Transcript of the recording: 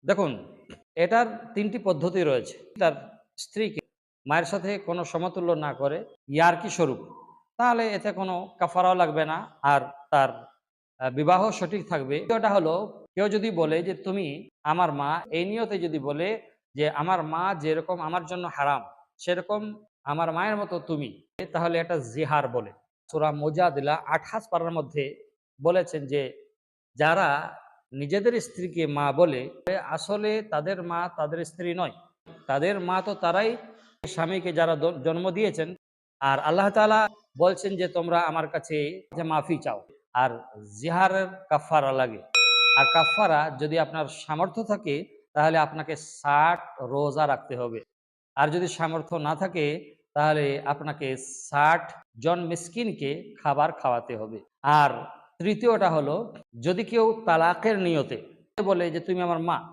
দেখুন, এটার ৩ টি পদ্ধতি রয়েছে। তার স্ত্রীকে মায়ের সাথে কোনো সমতুল্য না করে ইয়ার্কি স্বরূপ, তাহলে এতে কোনো কাফারাও লাগবে না। আর তার বিবাহ সঠিক থাকবে। দ্বিতীয়টা হলো, কেউ যদি বলে যে, "তুমি আমার মা", এই নিয়তে যদি বলে যে, "আমার মা যেরকম আমার জন্য হারাম, সেরকম আমার মায়ের মতো তুমি", তাহলে এটা জিহার বলে। সূরা মুজাদিলা 28 পারার মধ্যে বলেছেন যে, যারা নিজেদের স্ত্রীকে মা বলে, আসলে তাদের মা তাদের স্ত্রী নয়। তাদের মা তো তারাই, স্বামীকে যারা জন্ম দিয়েছেন। আর আল্লাহ তাআলা বলছেন যে, তোমরা আমার কাছে যে মাফি চাও। আর জিহারের কাফারা লাগে। আর কাফারা যদি আপনার সামর্থ্য থাকে, তাহলে আপনাকে ৬০ রোজা রাখতে হবে। আর যদি সামর্থ্য না থাকে, তাহলে আপনাকে ৬০ জন মিসকিনকে খাবার খাওয়াতে হবে। আর তৃতীয়টা হলো, যদি কেউ তালাকের নিয়তে বলে যে, তুমি আমার মা,